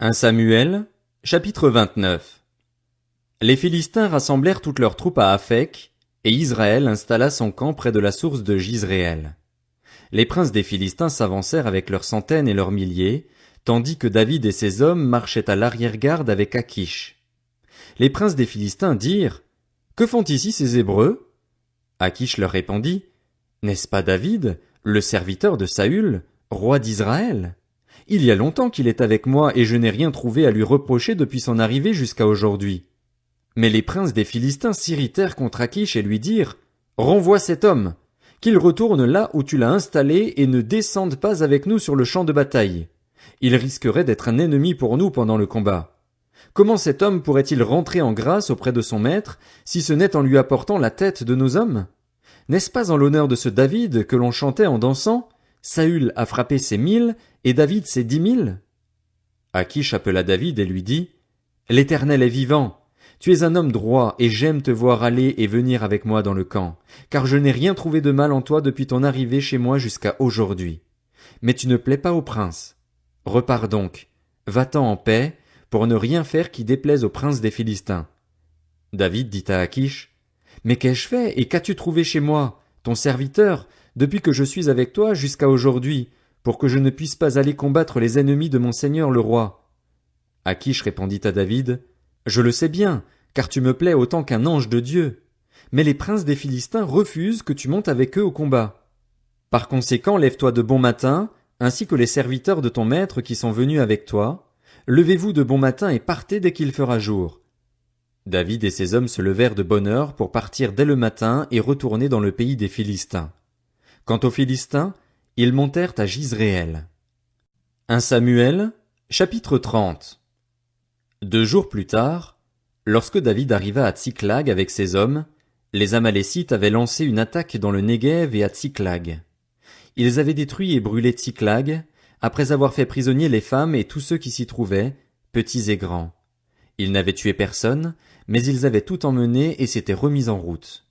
1 Samuel, chapitre 29. Les Philistins rassemblèrent toutes leurs troupes à Aphek, et Israël installa son camp près de la source de Jizréel. Les princes des Philistins s'avancèrent avec leurs centaines et leurs milliers, tandis que David et ses hommes marchaient à l'arrière-garde avec Akish. Les princes des Philistins dirent: Que font ici ces Hébreux? Akish leur répondit: N'est-ce pas David, le serviteur de Saül, roi d'Israël? Il y a longtemps qu'il est avec moi et je n'ai rien trouvé à lui reprocher depuis son arrivée jusqu'à aujourd'hui. Mais les princes des Philistins s'irritèrent contre Akish et lui dirent: Renvoie cet homme, qu'il retourne là où tu l'as installé et ne descende pas avec nous sur le champ de bataille. Il risquerait d'être un ennemi pour nous pendant le combat. Comment cet homme pourrait-il rentrer en grâce auprès de son maître, si ce n'est en lui apportant la tête de nos hommes? N'est-ce pas en l'honneur de ce David que l'on chantait en dansant: Saül a frappé ses 1000 et David ses 10 000? Akish appela David et lui dit: L'Éternel est vivant. Tu es un homme droit et j'aime te voir aller et venir avec moi dans le camp, car je n'ai rien trouvé de mal en toi depuis ton arrivée chez moi jusqu'à aujourd'hui. Mais tu ne plais pas au prince. Repars donc, va-t'en en paix, pour ne rien faire qui déplaise au prince des Philistins. David dit à Akish: Mais qu'ai-je fait et qu'as-tu trouvé chez moi, ton serviteur, depuis que je suis avec toi jusqu'à aujourd'hui, pour que je ne puisse pas aller combattre les ennemis de mon seigneur le roi? Akish répondit à David: Je le sais bien, car tu me plais autant qu'un ange de Dieu. Mais les princes des Philistins refusent que tu montes avec eux au combat. Par conséquent, lève-toi de bon matin, ainsi que les serviteurs de ton maître qui sont venus avec toi. Levez-vous de bon matin et partez dès qu'il fera jour. David et ses hommes se levèrent de bonne heure pour partir dès le matin et retourner dans le pays des Philistins. Quant aux Philistins, ils montèrent à Jizréel. 1 Samuel, chapitre 30. 2 jours plus tard, lorsque David arriva à Tsiklag avec ses hommes, les Amalécites avaient lancé une attaque dans le Néguev et à Tsiklag. Ils avaient détruit et brûlé Tsiklag, après avoir fait prisonniers les femmes et tous ceux qui s'y trouvaient, petits et grands. Ils n'avaient tué personne, mais ils avaient tout emmené et s'étaient remis en route.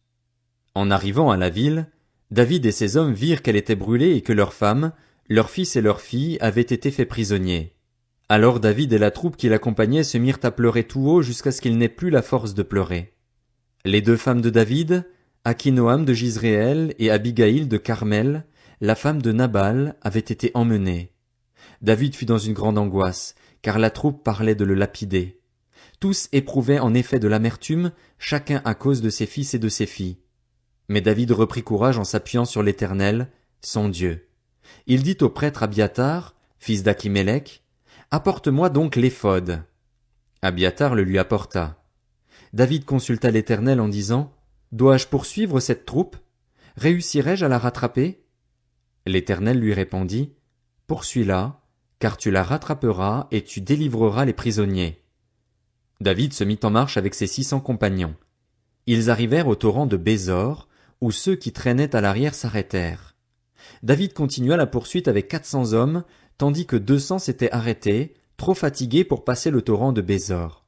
En arrivant à la ville, David et ses hommes virent qu'elle était brûlée et que leurs femmes, leurs fils et leurs filles avaient été faits prisonniers. Alors David et la troupe qui l'accompagnait se mirent à pleurer tout haut jusqu'à ce qu'ils n'aient plus la force de pleurer. Les 2 femmes de David, Akinoam de Jizréel et Abigaïl de Carmel, la femme de Nabal, avaient été emmenées. David fut dans une grande angoisse, car la troupe parlait de le lapider. Tous éprouvaient en effet de l'amertume, chacun à cause de ses fils et de ses filles. Mais David reprit courage en s'appuyant sur l'Éternel, son Dieu. Il dit au prêtre Abiathar, fils d'Achimélec: Apporte-moi donc l'éphod. Abiathar le lui apporta. David consulta l'Éternel en disant: Dois-je poursuivre cette troupe? Réussirai-je à la rattraper? L'Éternel lui répondit: Poursuis-la, car tu la rattraperas et tu délivreras les prisonniers. David se mit en marche avec ses 600 compagnons. Ils arrivèrent au torrent de Bézor, où ceux qui traînaient à l'arrière s'arrêtèrent. David continua la poursuite avec 400 hommes, tandis que 200 s'étaient arrêtés, trop fatigués pour passer le torrent de Bézor.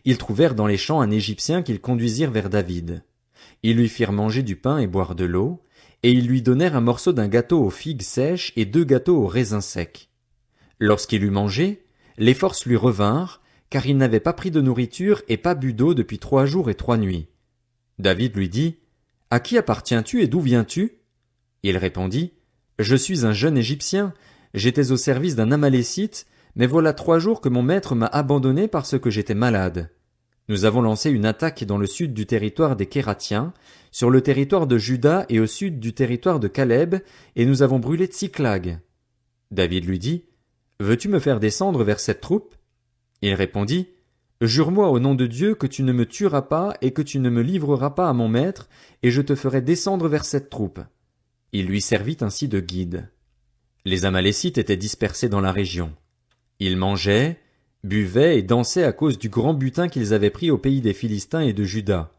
Ils trouvèrent dans les champs un Égyptien qu'ils conduisirent vers David. Ils lui firent manger du pain et boire de l'eau, et ils lui donnèrent un morceau d'un gâteau aux figues sèches et 2 gâteaux aux raisins secs. Lorsqu'il eut mangé, les forces lui revinrent, car il n'avait pas pris de nourriture et pas bu d'eau depuis 3 jours et 3 nuits. David lui dit: À qui appartiens-tu et d'où viens-tu? Il répondit: Je suis un jeune Égyptien, j'étais au service d'un Amalécite, mais voilà 3 jours que mon maître m'a abandonné parce que j'étais malade. Nous avons lancé une attaque dans le sud du territoire des Kératiens, sur le territoire de Juda et au sud du territoire de Caleb, et nous avons brûlé Tsiklag. David lui dit: Veux-tu me faire descendre vers cette troupe? Il répondit: Jure-moi au nom de Dieu que tu ne me tueras pas et que tu ne me livreras pas à mon maître, et je te ferai descendre vers cette troupe. Il lui servit ainsi de guide. Les Amalécites étaient dispersés dans la région. Ils mangeaient, buvaient et dansaient à cause du grand butin qu'ils avaient pris au pays des Philistins et de Juda.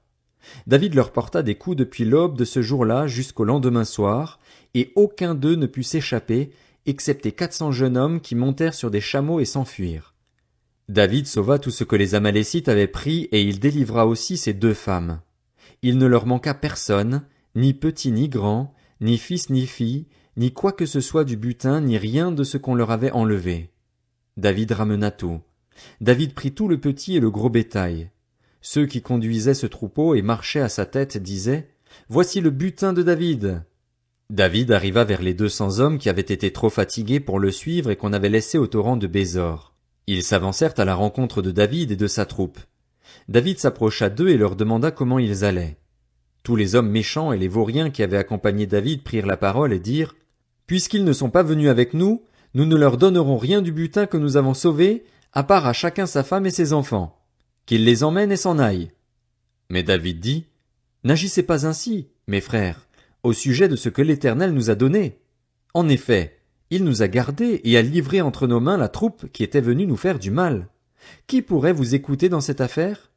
David leur porta des coups depuis l'aube de ce jour-là jusqu'au lendemain soir, et aucun d'eux ne put s'échapper, excepté 400 jeunes hommes qui montèrent sur des chameaux et s'enfuirent. David sauva tout ce que les Amalécites avaient pris et il délivra aussi ces 2 femmes. Il ne leur manqua personne, ni petit ni grand, ni fils ni fille, ni quoi que ce soit du butin, ni rien de ce qu'on leur avait enlevé. David ramena tout. David prit tout le petit et le gros bétail. Ceux qui conduisaient ce troupeau et marchaient à sa tête disaient: Voici le butin de David. David arriva vers les 200 hommes qui avaient été trop fatigués pour le suivre et qu'on avait laissés au torrent de Bésor. Ils s'avancèrent à la rencontre de David et de sa troupe. David s'approcha d'eux et leur demanda comment ils allaient. Tous les hommes méchants et les vauriens qui avaient accompagné David prirent la parole et dirent: Puisqu'ils ne sont pas venus avec nous, nous ne leur donnerons rien du butin que nous avons sauvé, à part à chacun sa femme et ses enfants. Qu'ils les emmènent et s'en aillent. Mais David dit: N'agissez pas ainsi, mes frères, au sujet de ce que l'Éternel nous a donné. En effet, il nous a gardés et a livré entre nos mains la troupe qui était venue nous faire du mal. Qui pourrait vous écouter dans cette affaire?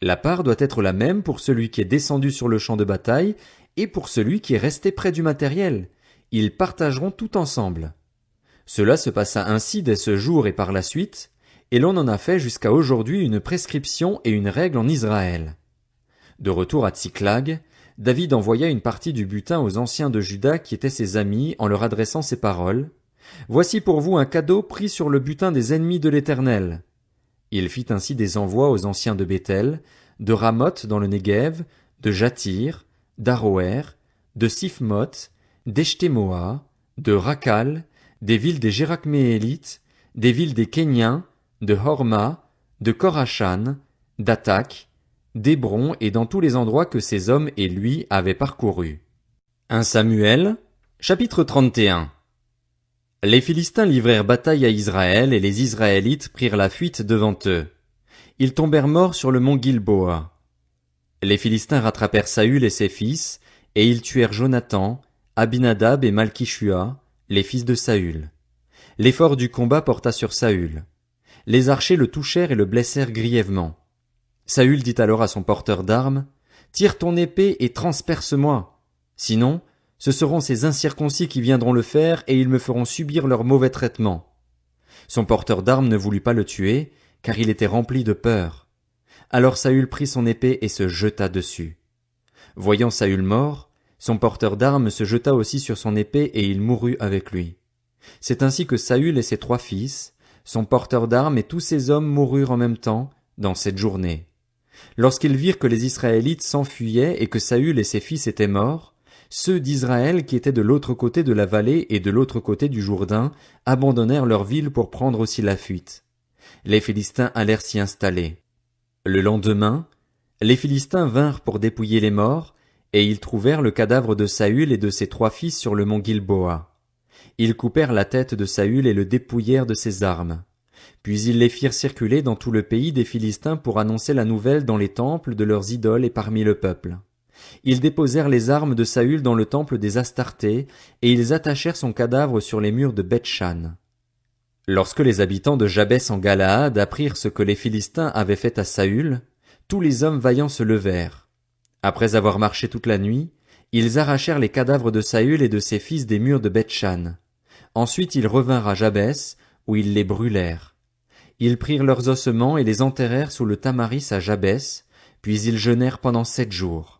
La part doit être la même pour celui qui est descendu sur le champ de bataille et pour celui qui est resté près du matériel. Ils partageront tout ensemble. Cela se passa ainsi dès ce jour et par la suite, et l'on en a fait jusqu'à aujourd'hui une prescription et une règle en Israël. De retour à Tsiklag, David envoya une partie du butin aux anciens de Juda qui étaient ses amis en leur adressant ces paroles: Voici pour vous un cadeau pris sur le butin des ennemis de l'Éternel. Il fit ainsi des envois aux anciens de Béthel, de Ramoth dans le Néguev, de Jatir, d'Aroer, de Siphmoth, d'Eshtemoa, de Rakal, des villes des Jérakméélites, des villes des Kéniens, de Horma, de Korachan, d'Atak, d'Hébron et dans tous les endroits que ces hommes et lui avaient parcourus. 1 Samuel, chapitre 31. Les Philistins livrèrent bataille à Israël et les Israélites prirent la fuite devant eux. Ils tombèrent morts sur le mont Gilboa. Les Philistins rattrapèrent Saül et ses fils, et ils tuèrent Jonathan, Abinadab et Malkishua, les fils de Saül. L'effort du combat porta sur Saül. Les archers le touchèrent et le blessèrent grièvement. Saül dit alors à son porteur d'armes: Tire ton épée et transperce-moi. Sinon, ce seront ces incirconcis qui viendront le faire et ils me feront subir leur mauvais traitement. Son porteur d'armes ne voulut pas le tuer, car il était rempli de peur. Alors Saül prit son épée et se jeta dessus. Voyant Saül mort, son porteur d'armes se jeta aussi sur son épée et il mourut avec lui. C'est ainsi que Saül et ses 3 fils, son porteur d'armes et tous ses hommes moururent en même temps, dans cette journée. Lorsqu'ils virent que les Israélites s'enfuyaient et que Saül et ses fils étaient morts, ceux d'Israël qui étaient de l'autre côté de la vallée et de l'autre côté du Jourdain abandonnèrent leur ville pour prendre aussi la fuite. Les Philistins allèrent s'y installer. Le lendemain, les Philistins vinrent pour dépouiller les morts, et ils trouvèrent le cadavre de Saül et de ses 3 fils sur le mont Gilboa. Ils coupèrent la tête de Saül et le dépouillèrent de ses armes. Puis ils les firent circuler dans tout le pays des Philistins pour annoncer la nouvelle dans les temples de leurs idoles et parmi le peuple. Ils déposèrent les armes de Saül dans le temple des Astartés, et ils attachèrent son cadavre sur les murs de Beth-Shan. Lorsque les habitants de Jabès en Galaad apprirent ce que les Philistins avaient fait à Saül, tous les hommes vaillants se levèrent. Après avoir marché toute la nuit, ils arrachèrent les cadavres de Saül et de ses fils des murs de Beth-Shan. Ensuite ils revinrent à Jabès, où ils les brûlèrent. Ils prirent leurs ossements et les enterrèrent sous le tamaris à Jabès, puis ils jeûnèrent pendant 7 jours.